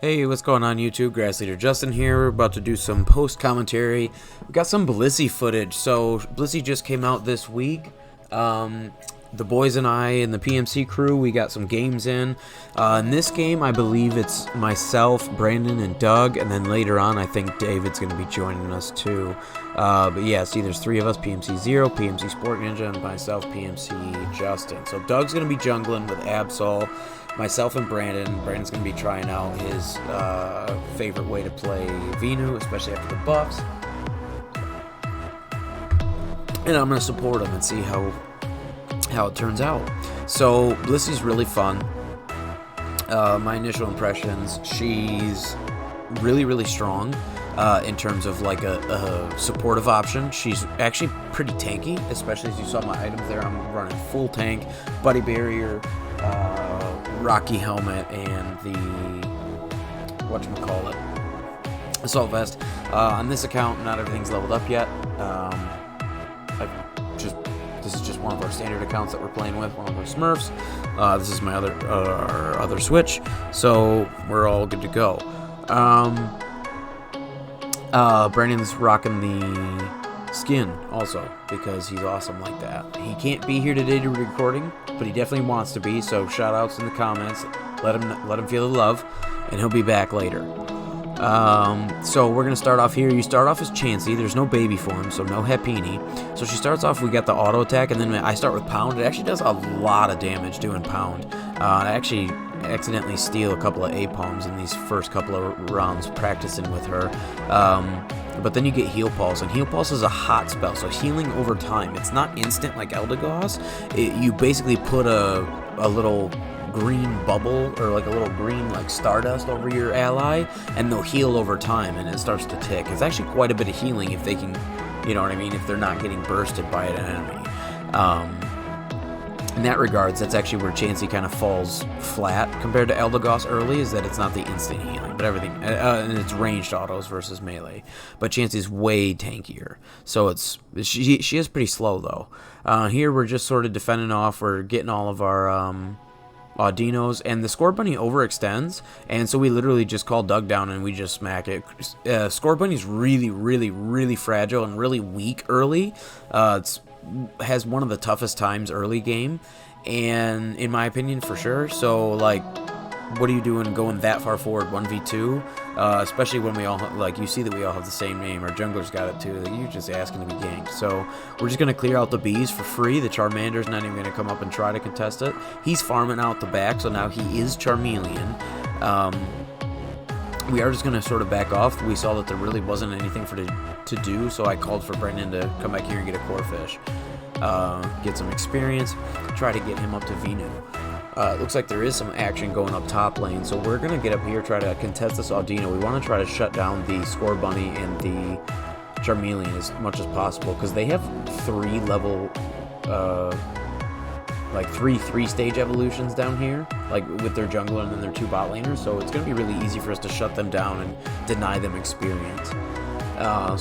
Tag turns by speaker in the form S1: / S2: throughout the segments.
S1: Hey, what's going on YouTube? Grass Leader Justin here. We're about to do some post commentary. We got some BLISSEY footage. So BLISSEY just came out this week. The boys and I and the PMC crew, we got some games in. In this game, I believe it's myself, Brandon, and Doug, and then later on, I think David's going to be joining us too. But yeah, see, there's three of us: PMC Zero, PMC Sport Ninja, and myself, PMC Justin. So Doug's going to be jungling with Absol. Myself and Brandon. Brandon's going to be trying out his favorite way to play Venu, especially after the buffs. And I'm going to support him and see how it turns out. So BLISSEY's really fun. My initial impressions: she's really strong in terms of like a supportive option. She's actually pretty tanky, especially as you saw my items there. I'm running full tank, buddy barrier, Rocky helmet, and the whatchamacallit, assault vest. On this account, not everything's leveled up yet. This is just one of our standard accounts that we're playing with, one of our Smurfs. This is my our other Switch, so we're all good to go. Brandon's rocking the skin also because he's awesome like that. He can't be here today to recording, but he definitely wants to be. So shout outs in the comments. Let him feel the love, and he'll be back later. So we're gonna start off here. You start off as Chansey. There's no baby form, so no Hepini. So she starts off. We got the auto attack, and then I start with Pound. It actually does a lot of damage doing Pound. I actually accidentally steal a couple of A-palms in these first couple of rounds practicing with her. But then you get Heal Pulse, and Heal Pulse is a hot spell, so healing over time. It's not instant like Eldegoss. You basically put a little green bubble, or like a little green like stardust over your ally, and they'll heal over time, and it starts to tick. It's actually quite a bit of healing if they can, you know what I mean, if they're not getting bursted by an enemy. In that regards, that's actually where Chansey kind of falls flat compared to Eldegoss early, is that it's not the instant healing, but everything, and it's ranged autos versus melee. But Chansey's way tankier, so she is pretty slow though. Here we're just sort of defending off. We're getting all of our Audinos, and the Score Bunny overextends, and so we literally just call Doug down and we just smack it. Score Bunny's really fragile and really weak early. Has one of the toughest times early game, and in my opinion, for sure. So like, what are you doing going that far forward 1v2, especially when we all, like, you see that we all have the same name. Our jungler's got it too. Like, you're just asking to be ganked. So we're just gonna clear out the bees for free. The Charmander's not even gonna come up and try to contest it. He's farming out the back, so now he is Charmeleon. We are just going to sort of back off. We saw that there really wasn't anything to do, so I called for Brendan to come back here and get a core fish. Get some experience, try to get him up to Venu. It looks like there is some action going up top lane, so we're going to get up here, try to contest this Audino. We want to try to shut down the Score Bunny and the Charmeleon as much as possible, because they have three level... like three-stage evolutions down here, like with their jungler and then their two bot laners, so it's going to be really easy for us to shut them down and deny them experience.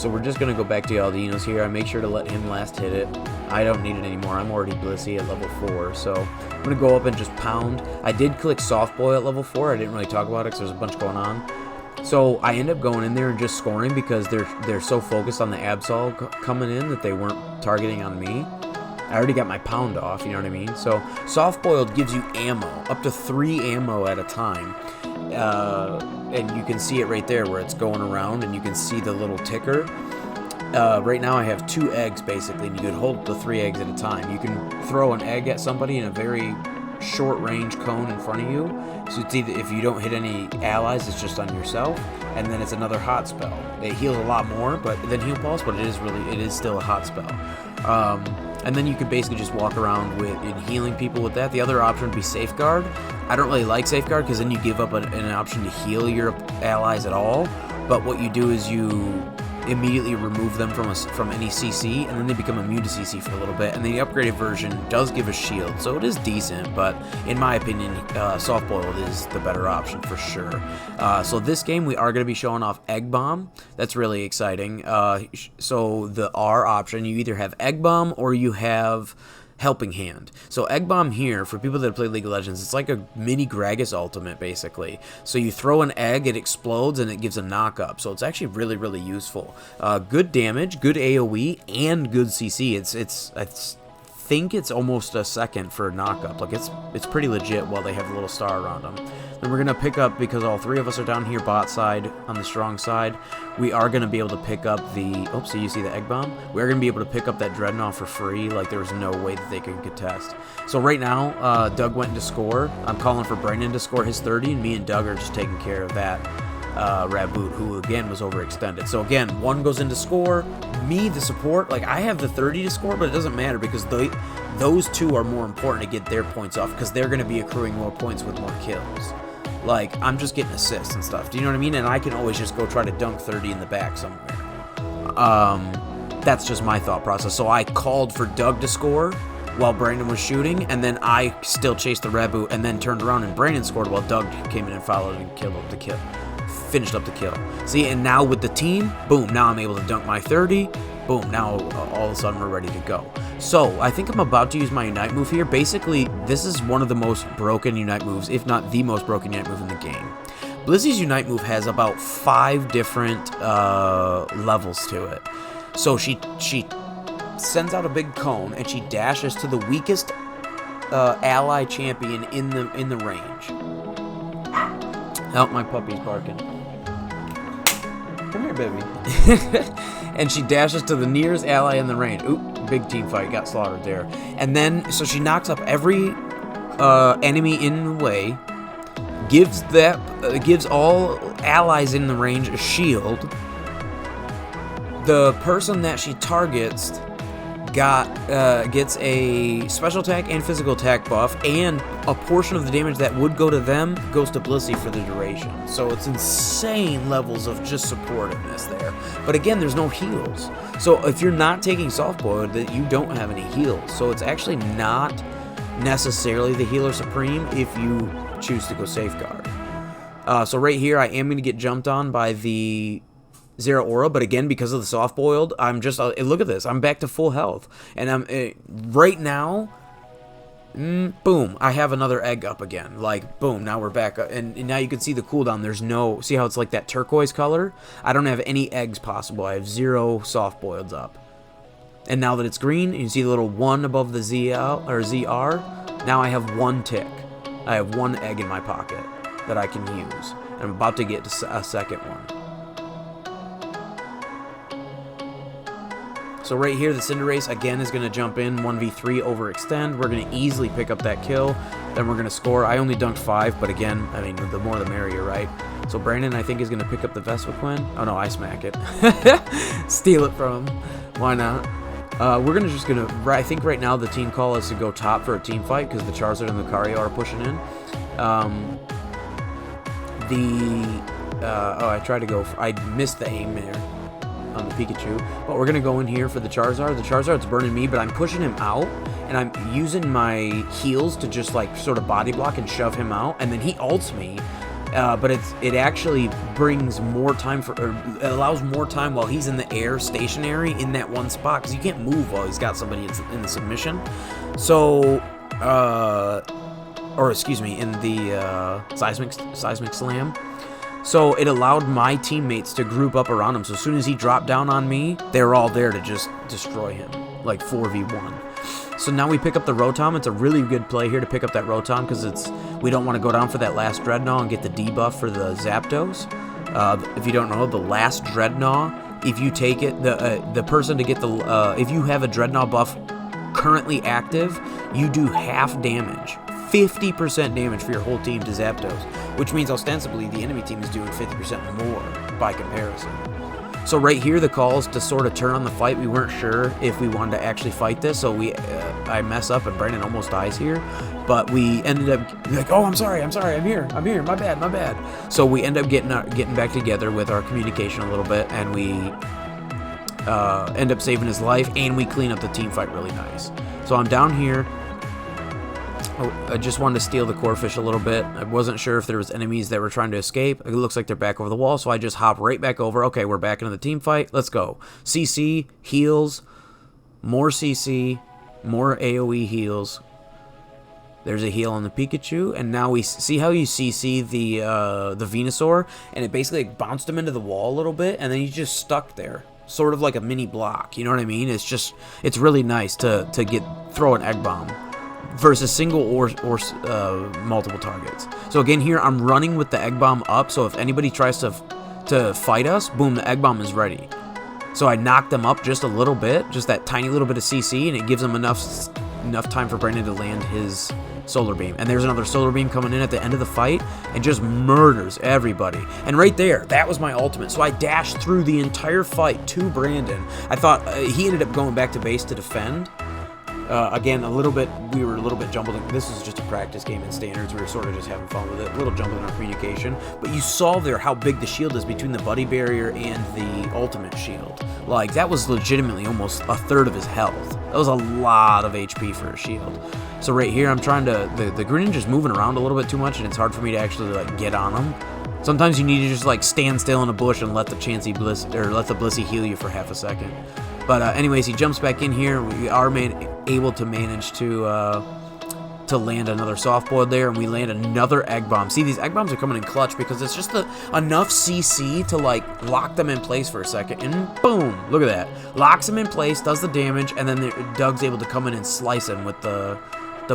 S1: So we're just going to go back to Aldino's here. I make sure to let him last hit it. I don't need it anymore. I'm already BLISSEY at level 4, so I'm going to go up and just pound. I did click Soft Boil at level 4. I didn't really talk about it because there's a bunch going on. So I end up going in there and just scoring because they're so focused on the Absol coming in that they weren't targeting on me. I already got my pound off, you know what I mean? So Soft Boiled gives you ammo, up to 3 ammo at a time. And you can see it right there where it's going around, and you can see the little ticker. Right now I have 2 eggs basically, and you can hold the 3 eggs at a time. You can throw an egg at somebody in a very short range cone in front of you. So it's either, if you don't hit any allies, it's just on yourself, and then it's another hot spell. It heals a lot more than Heal Pulse, but it is still a hot spell. And then you could basically just walk around in healing people with that. The other option would be Safeguard. I don't really like Safeguard because then you give up an option to heal your allies at all. But what you do is you immediately remove them from any CC, and then they become immune to CC for a little bit. And the upgraded version does give a shield, so it is decent, but in my opinion, Soft Boiled is the better option for sure. So this game, we are going to be showing off Egg Bomb. That's really exciting. So the R option, you either have Egg Bomb or you have helping hand. So Egg Bomb here, for people that play League of Legends, it's like a mini Gragas ultimate, basically. So you throw an egg, it explodes, and it gives a knock-up. So it's actually really, really useful. Good damage, good AoE, and good CC. I think it's almost a second for knock-up. Like, it's pretty legit while they have a little star around them. Then we're going to pick up, because all three of us are down here bot side, on the strong side, we are going to be able to pick up the... Oh, so you see the Egg Bomb? We're going to be able to pick up that Dreadnought for free. Like, there's no way that they can contest. So right now, Doug went to score. I'm calling for Brandon to score his 30, and me and Doug are just taking care of that. Raboot, who again was overextended. So again, one goes into score. Me, the support, like I have the 30 to score, but it doesn't matter because those two are more important to get their points off because they're going to be accruing more points with more kills. Like, I'm just getting assists and stuff. Do you know what I mean? And I can always just go try to dunk 30 in the back somewhere. That's just my thought process. So I called for Doug to score while Brandon was shooting, and then I still chased the Raboot and then turned around and Brandon scored while Doug came in and followed and killed up the kill. Finished up the kill. See, and now with the team, boom, now I'm able to dunk my 30. Boom, now all of a sudden we're ready to go. So, I think I'm about to use my Unite move here. Basically, this is one of the most broken Unite moves, if not the most broken Unite move in the game. BLISSEY's Unite move has about 5 different levels to it. So, she sends out a big cone, and she dashes to the weakest ally champion in the range. Oh, my puppy's barking. Come here, baby. And she dashes to the nearest ally in the range. Oop, big team fight. Got slaughtered there. And then, so she knocks up every enemy in the way. Gives all allies in the range a shield. The person that she targets gets a special attack and physical attack buff, and a portion of the damage that would go to them goes to BLISSEY for the duration. So it's insane levels of just supportiveness there. But again, there's no heals. So if you're not taking softboiled, that you don't have any heals. So it's actually not necessarily the healer supreme if you choose to go safeguard. So right here, I am going to get jumped on by the Zero Aura, but again, because of the soft boiled, I'm just look at this. I'm back to full health, and I'm right now. Boom! I have another egg up again. Like boom! Now we're back, and now you can see the cooldown. There's no see how it's like that turquoise color. I don't have any eggs possible. I have 0 soft boileds up, and now that it's green, you see the little 1 above the ZL or ZR. Now I have 1 tick. I have 1 egg in my pocket that I can use. And I'm about to get a second one. So right here, the Cinderace, again, is going to jump in, 1v3, overextend. We're going to easily pick up that kill. Then we're going to score. I only dunked 5, but again, I mean, the more the merrier, right? So Brandon, I think, is going to pick up the Vespiquen. Oh, no, I smack it. Steal it from him. Why not? We're I think right now the team call is to go top for a team fight because the Charizard and the Lucario are pushing in. I tried to go, I missed the aim there on the Pikachu, but we're gonna go in here for the Charizard. The Charizard's burning me, but I'm pushing him out, and I'm using my heals to just like sort of body block and shove him out, and then he ults me. But it actually brings more time it allows more time while he's in the air, stationary in that one spot, because you can't move while he's got somebody in the submission. So, or excuse me, in the seismic slam. So it allowed my teammates to group up around him. So as soon as he dropped down on me, they were all there to just destroy him, like 4v1. So now we pick up the Rotom. It's a really good play here to pick up that Rotom because we don't want to go down for that last Dreadnought and get the debuff for the Zapdos. If you don't know, the last Dreadnought, if you take it, the person to get the if you have a Dreadnought buff currently active, you do half damage. 50% damage for your whole team to Zapdos, which means ostensibly the enemy team is doing 50% more by comparison. So right here, the call is to sort of turn on the fight. We weren't sure if we wanted to actually fight this, so I mess up and Brandon almost dies here. But we ended up like, oh, I'm sorry, I'm here, my bad. So we end up getting back together with our communication a little bit, and we end up saving his life, and we clean up the team fight really nice. So I'm down here. Oh, I just wanted to steal the core fish a little bit. I wasn't sure if there was enemies that were trying to escape. It looks like they're back over the wall, so I just hop right back over. Okay, we're back into the team fight. Let's go. CC, heals, more CC, More AoE heals. There's a heal on the Pikachu, and now we see how you CC the Venusaur, and it basically bounced him into the wall a little bit, and then he's just stuck there, sort of like a mini block. You know what I mean? It's really nice to throw an Egg Bomb versus single or multiple targets. So again, here I'm running with the Egg Bomb up, so if anybody tries to fight us, boom, the Egg Bomb is ready. So I knocked them up just a little bit, just that tiny little bit of CC, and it gives them enough time for Brandon to land his Solar Beam. And there's another Solar Beam coming in at the end of the fight and just murders everybody. And right there, that was my ultimate. So I dashed through the entire fight to Brandon. I thought he ended up going back to base to defend. Again, we were a little bit jumbled. This was just a practice game in standards. We were sort of just having fun with it. A little jumbled in our communication. But you saw there how big the shield is between the buddy barrier and the ultimate shield. Like, that was legitimately almost a third of his health. That was a lot of HP for a shield. So right here, I'm trying to... The Greninja's moving around a little bit too much, and it's hard for me to actually, like, get on him. Sometimes you need to just, like, stand still in a bush and let the BLISSEY heal you for half a second. But anyways, he jumps back in here. We are able to manage to land another soft boiled there, and we land another Egg Bomb. See, these Egg Bombs are coming in clutch because it's just enough CC to like lock them in place for a second, and boom, look at that. Locks them in place, does the damage, and then Doug's able to come in and slice him with the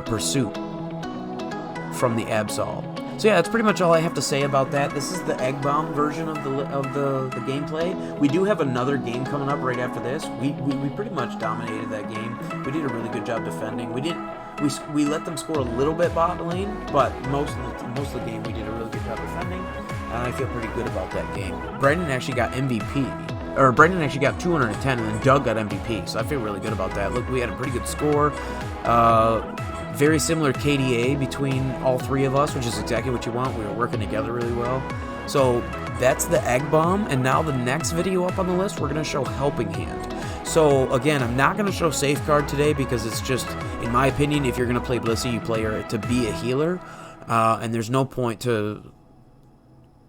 S1: Pursuit from the Absol. So yeah, that's pretty much all I have to say about that. This is the Egg Bomb version of the gameplay. We do have another game coming up right after this. We pretty much dominated that game. We did a really good job defending. We let them score a little bit bot lane, but most of the game we did a really good job defending, and I feel pretty good about that game. Brandon actually got MVP, or Brandon actually got 210, and then Doug got MVP. So I feel really good about that. Look, we had a pretty good score. Very similar KDA between all three of us, which is exactly what you want. We were working together really well. So that's the Egg Bomb, and now the next video up on the list, we're going to show Helping Hand. So again, I'm not going to show Safeguard today because it's just, in my opinion, if you're going to play BLISSEY, you play her to be a healer, and there's no point to...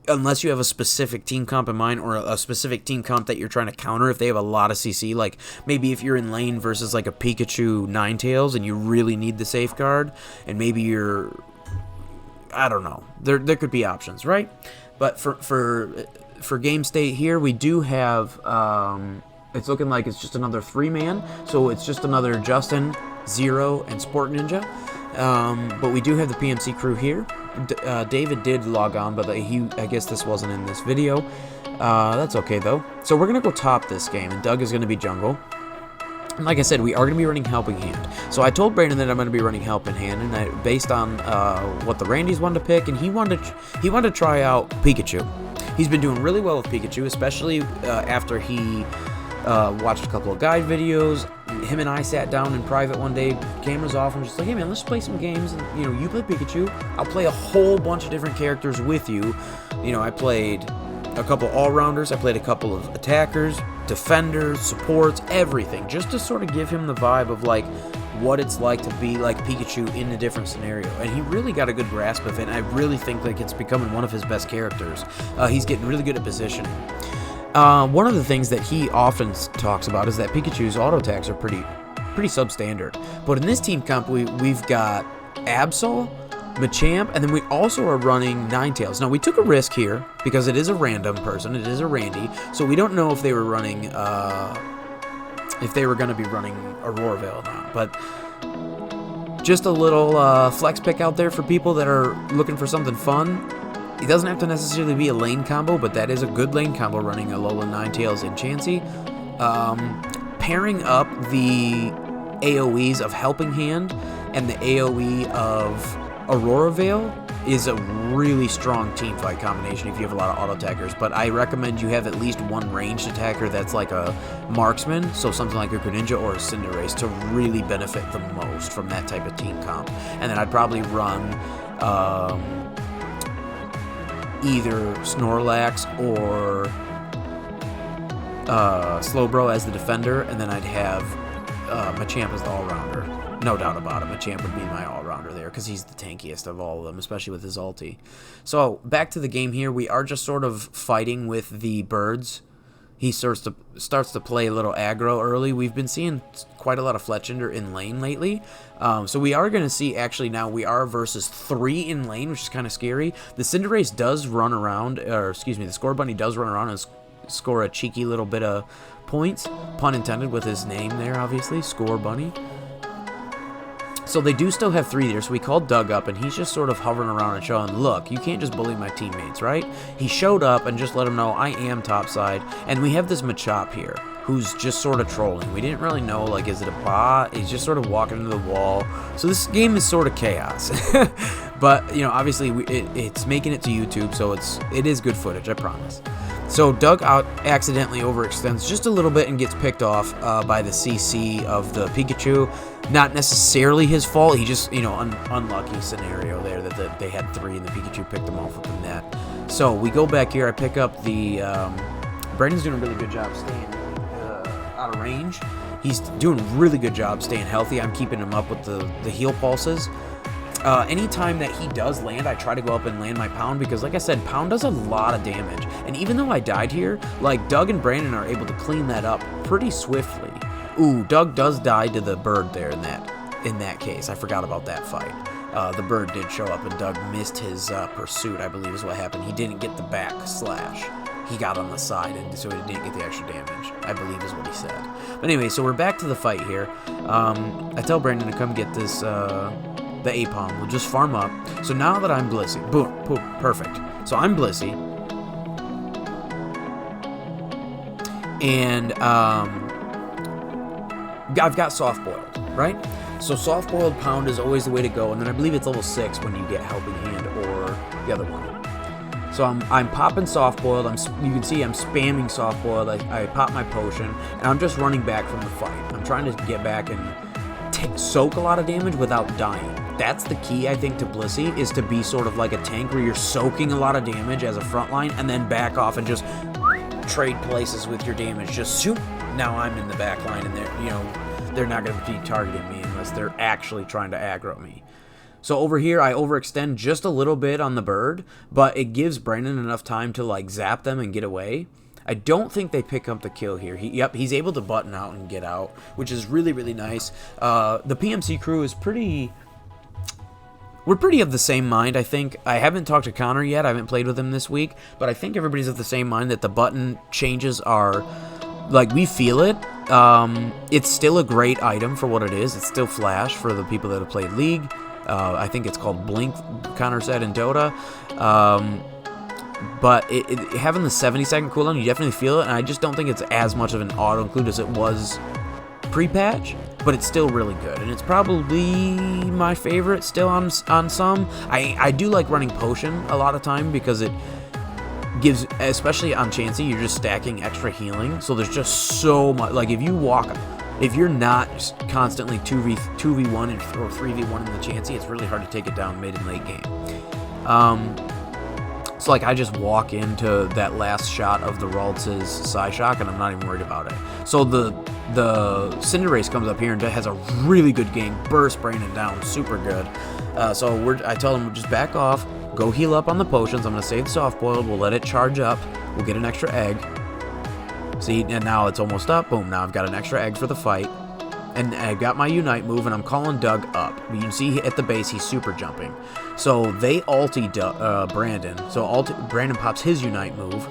S1: unless you have a specific team comp in mind, or a specific team comp that you're trying to counter if they have a lot of CC, like maybe if you're in lane versus like a Pikachu Ninetales and you really need the Safeguard, and maybe you're, I don't know, there could be options, right? But for game state here, we do have, it's looking like it's just another 3-man, so it's just another Justin, Zero, and Sport Ninja. But we do have the PMC crew here. David did log on, but I guess this wasn't in this video. That's okay, though. So we're going to go top this game, and Doug is going to be jungle. And like I said, we are going to be running Helping Hand. So I told Brandon that I'm going to be running Helping Hand, and based on what the Randys wanted to pick, and he wanted to try out Pikachu. He's been doing really well with Pikachu, especially after he watched a couple of guide videos. Him and I sat down in private one day, cameras off, and just like, hey man, let's play some games. And you play Pikachu, I'll play a whole bunch of different characters with you. I played a couple all-rounders, I played a couple of attackers, defenders, supports, everything, just to sort of give him the vibe of like what it's like to be like Pikachu in a different scenario. And he really got a good grasp of it, and I really think like it's becoming one of his best characters. He's getting really good at positioning. One of the things that he often talks about is that Pikachu's auto attacks are pretty substandard. But in this team comp, we've got Absol, Machamp, and then we also are running Ninetales. Now, we took a risk here because it is a random person. It is a Randy, so we don't know if they were running, if they were going to be running Aurora Veil or not. But just a little flex pick out there for people that are looking for something fun. It doesn't have to necessarily be a lane combo, but that is a good lane combo running Alola, Ninetales, and Chansey. Pairing up the AoEs of Helping Hand and the AoE of Aurora Veil is a really strong team fight combination if you have a lot of auto attackers. But I recommend you have at least one ranged attacker that's like a marksman, so something like a Greninja or a Cinderace, to really benefit the most from that type of team comp. And then I'd probably run either Snorlax or Slowbro as the defender, and then I'd have Machamp as the all-rounder. No doubt about it, Machamp would be my all-rounder there, because he's the tankiest of all of them, especially with his ulti. So, back to the game here, we are just sort of fighting with the birds. he starts to play a little aggro early. We've been seeing quite a lot of Fletchinder in lane lately. So we are going to see, actually now we are versus 3 in lane, which is kind of scary. The Cinderace does run around, or excuse me, the Score Bunny does run around and score a cheeky little bit of points. Pun intended with his name there, obviously, Score Bunny. So they do still have 3 there, so we called Doug up, and he's just sort of hovering around and showing, look, you can't just bully my teammates, right? He showed up and just let him know, I am topside, and we have this Machop here, who's just sort of trolling. We didn't really know, like, is it a bot? He's just sort of walking into the wall. So this game is sort of chaos. But, you know, obviously, it's making it to YouTube, so it is good footage, I promise. So Doug accidentally overextends just a little bit and gets picked off by the CC of the Pikachu. Not necessarily his fault. He just, you know, unlucky scenario there that they had 3 and the Pikachu picked them off with the net. So we go back here. I pick up the... Brandon's doing a really good job staying out of range. He's doing a really good job staying healthy. I'm keeping him up with the heal pulses. Anytime that he does land, I try to go up and land my Pound because, like I said, Pound does a lot of damage. And even though I died here, like, Doug and Brandon are able to clean that up pretty swiftly. Ooh, Doug does die to the bird there in that case. I forgot about that fight. The bird did show up, and Doug missed his pursuit, I believe is what happened. He didn't get the back slash. He got on the side, and so he didn't get the extra damage, I believe is what he said. But anyway, so we're back to the fight here. I tell Brandon to come get this... the Apom. We'll just farm up. So now that I'm Blissey, boom, perfect. So I'm Blissey, and I've got Soft Boiled, right? So Soft Boiled Pound is always the way to go, and then I believe it's level 6 when you get Helping Hand or the other one. So I'm popping Soft Boiled. You can see I'm spamming Soft Boiled. I pop my potion, and I'm just running back from the fight. I'm trying to get back and soak a lot of damage without dying. That's the key, I think, to Blissey, is to be sort of like a tank where you're soaking a lot of damage as a front line and then back off and just trade places with your damage. Just shoot. Now I'm in the back line, and they're not going to be targeting me unless they're actually trying to aggro me. So over here, I overextend just a little bit on the bird, but it gives Brandon enough time to, like, zap them and get away. I don't think they pick up the kill here. He's able to button out and get out, which is really, really nice. The PMC crew is pretty... We're pretty of the same mind, I think. I haven't talked to Connor yet. I haven't played with him this week. But I think everybody's of the same mind that the button changes are... Like, we feel it. It's still a great item for what it is. It's still Flash for the people that have played League. I think it's called Blink, Connor said, in Dota. But having the 70-second cooldown, you definitely feel it. And I just don't think it's as much of an auto-include as it was pre-patch. But it's still really good, and it's probably my favorite still on some. I do like running Potion a lot of time because it gives, especially on Chansey, you're just stacking extra healing. So there's just so much. Like, if you're not constantly 2v1 or 3v1 in the Chansey, it's really hard to take it down mid and late game. So, like, I just walk into that last shot of the Ralts' Psyshock, and I'm not even worried about it. So the Cinderace comes up here and has a really good game. Burst Brandon down, super good. So I tell him, just back off, go heal up on the potions. I'm going to save the Soft Boiled. We'll let it charge up. We'll get an extra egg. See, and now it's almost up. Boom, now I've got an extra egg for the fight. And I got my Unite move, and I'm calling Doug up. You can see at the base, he's super jumping. So they ulti Brandon. So Brandon pops his Unite move,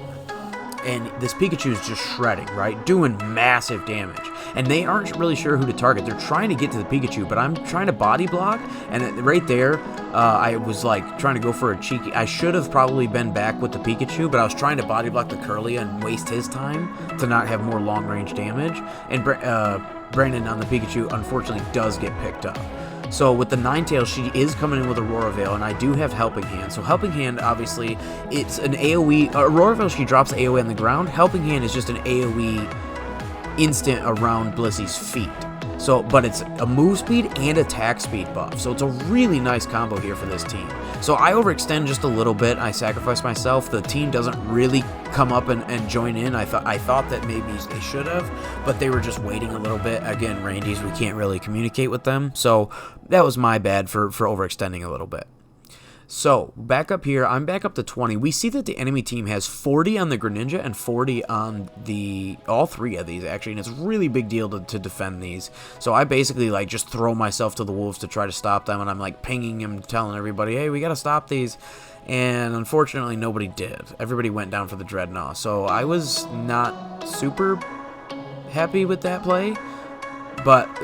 S1: and this Pikachu is just shredding, right? Doing massive damage. And they aren't really sure who to target. They're trying to get to the Pikachu, but I'm trying to body block, and right there, I was like trying to go for a cheeky... I should have probably been back with the Pikachu, but I was trying to body block the Curlia and waste his time to not have more long-range damage. And Brandon on the Pikachu, unfortunately, does get picked up. So with the Ninetales, she is coming in with Aurora Veil, and I do have Helping Hand. So Helping Hand, obviously, it's an AoE. Aurora Veil, she drops AoE on the ground. Helping Hand is just an AoE instant around Blissey's feet. So, but it's a move speed and attack speed buff. So it's a really nice combo here for this team. So I overextend just a little bit. I sacrifice myself. The team doesn't really come up and join in. I thought that maybe they should have, but they were just waiting a little bit. Again, Randy's, we can't really communicate with them. So that was my bad for overextending a little bit. So, back up here, I'm back up to 20. We see that the enemy team has 40 on the Greninja and 40 on all three of these, actually, and it's a really big deal to defend these. So I basically, like, just throw myself to the wolves to try to stop them, and I'm, like, pinging them, telling everybody, hey, we gotta stop these. And unfortunately, nobody did. Everybody went down for the Dreadnought. So I was not super happy with that play. But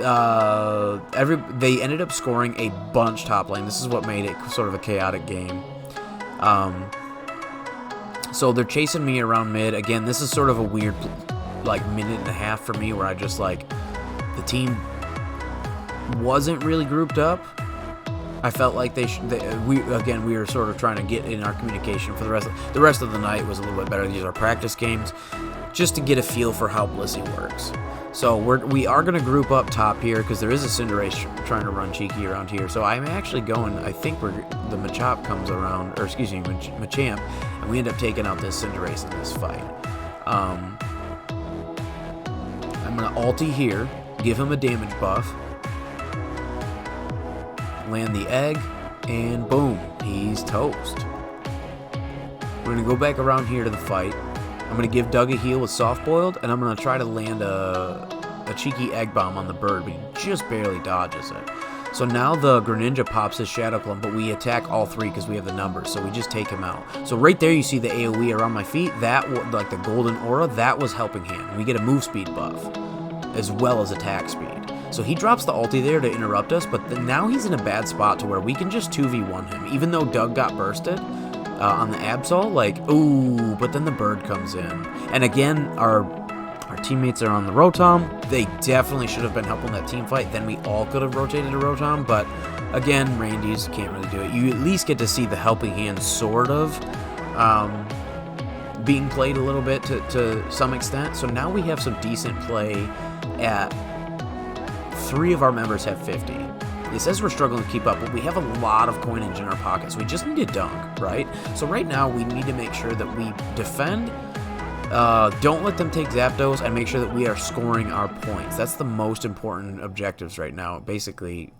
S1: they ended up scoring a bunch top lane. This is what made it sort of a chaotic game. So they're chasing me around mid. Again, this is sort of a weird, like, minute and a half for me where I just, like, the team wasn't really grouped up. I felt like we were sort of trying to get in our communication for the rest of the night was a little bit better. These are practice games, just to get a feel for how BLISSEY works. So we are going to group up top here because there is a Cinderace trying to run cheeky around here. So I'm actually going, I think the Machop comes around, or excuse me, Machamp, and we end up taking out this Cinderace in this fight. I'm going to ulti here, give him a damage buff, land the egg, and boom, he's toast. We're going to go back around here to the fight. I'm going to give Doug a heal with Soft Boiled, and I'm going to try to land a cheeky Egg Bomb on the bird, but he just barely dodges it. So now the Greninja pops his Shadow Clone, but we attack all three because we have the numbers, so we just take him out. So right there you see the AoE around my feet, that, like the golden aura, that was Helping Hand. We get a move speed buff, as well as attack speed. So he drops the ulti there to interrupt us, but now he's in a bad spot to where we can just 2v1 him, even though Doug got bursted. On the Absol, like, ooh, but then the bird comes in. And again, our teammates are on the Rotom. They definitely should have been helping that team fight. Then we all could have rotated to Rotom, but again, Randy's can't really do it. You at least get to see the Helping Hand sort of being played a little bit to some extent. So now we have some decent play at 3 of our members have 50. It says we're struggling to keep up, but we have a lot of coinage in our pockets. We just need to dunk, right? So right now, we need to make sure that we defend, don't let them take Zapdos, and make sure that we are scoring our points. That's the most important objectives right now, basically,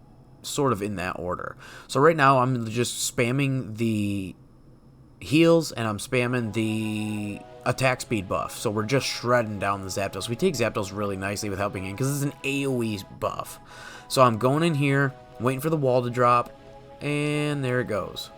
S1: sort of in that order. So right now, I'm just spamming the heals, and I'm spamming the attack speed buff. So we're just shredding down the Zapdos. We take Zapdos really nicely with Helping Hand, because it's an AoE buff. So I'm going in here, waiting for the wall to drop, and there it goes.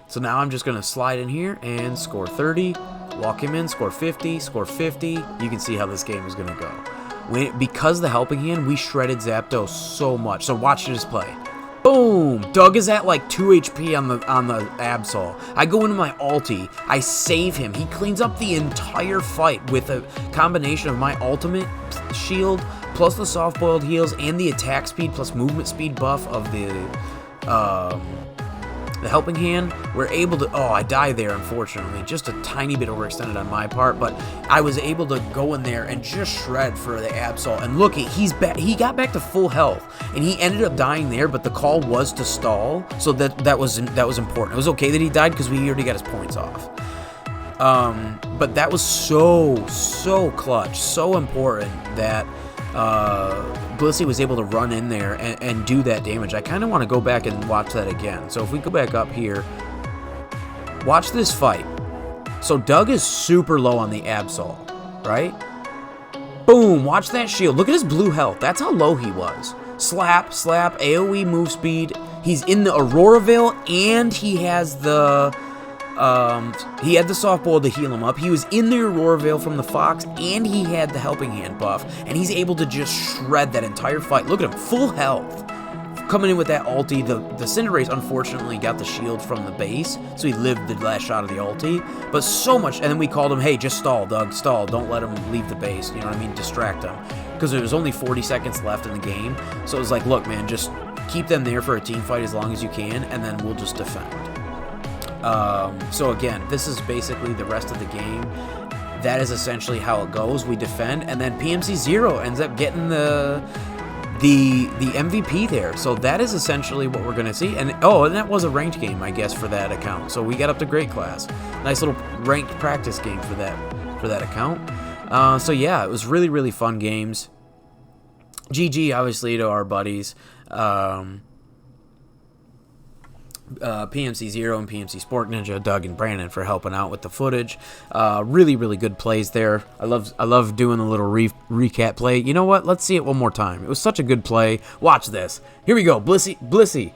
S1: So now I'm just going to slide in here and score 30, walk him in, score 50, score 50. You can see how this game is going to go. Because the Helping Hand, we shredded Zapdos so much. So watch this play. Boom! Doug is at like 2 HP on the Absol. I go into my ulti. I save him. He cleans up the entire fight with a combination of my ultimate shield plus the soft-boiled heals and the attack speed plus movement speed buff of the Helping Hand. We're able to... Oh, I die there, unfortunately. Just a tiny bit overextended on my part, but I was able to go in there and just shred for the Absol. And look, he got back to full health, and he ended up dying there, but the call was to stall, so that was important. It was okay that he died because we already got his points off. But that was so clutch, so important that BLISSEY was able to run in there and do that damage. I kind of want to go back and watch that again. So if we go back up here, watch this fight. So Doug is super low on the Absol, right? Boom, watch that shield. Look at his blue health. That's how low he was. Slap, AoE move speed. He's in the Aurora Veil, and he has the... he had the softball to heal him up. He was in the Aurora Veil from the Fox, and he had the Helping Hand buff, and he's able to just shred that entire fight. Look at him, full health. Coming in with that ulti, the Cinderace unfortunately got the shield from the base, so he lived the last shot of the ulti, but so much, and then we called him, hey, just stall, Doug, stall, don't let him leave the base, you know what I mean, distract him, because there was only 40 seconds left in the game, so it was like, look, man, just keep them there for a team fight as long as you can, and then we'll just defend. So again, this is basically the rest of the game. That is essentially how it goes. We defend, and then PMC 0 ends up getting the MVP there. So that is essentially what we're going to see. And and that was a ranked game, I guess, for that account. So we got up to great class. Nice little ranked practice game for that account. So yeah, it was really fun games. GG, obviously, to our buddies. PMC Zero and PMC Sport Ninja, Doug and Brandon for helping out with the footage. Really, really good plays there. I love doing the little recap play. You know what? Let's see it one more time. It was such a good play. Watch this. Here we go. BLISSEY.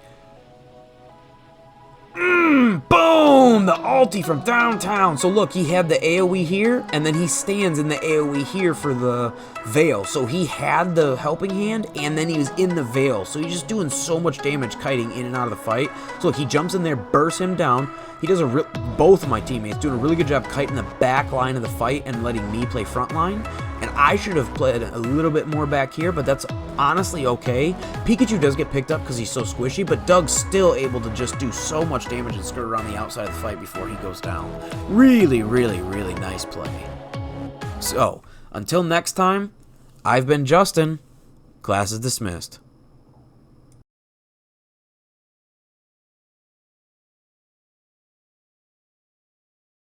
S1: Boom! The ulti from downtown. So look, he had the AoE here, and then he stands in the AoE here for the veil. So he had the helping hand, and then he was in the veil. So he's just doing so much damage kiting in and out of the fight. So look, he jumps in there, bursts him down. He does both of my teammates doing a really good job kiting the back line of the fight and letting me play front line. And I should have played a little bit more back here, but that's honestly okay. Pikachu does get picked up because he's so squishy, but Doug's still able to just do so much damage and skirt around the outside of the fight before he goes down. Really, really, really nice play. So, until next time, I've been Justin. Class is dismissed.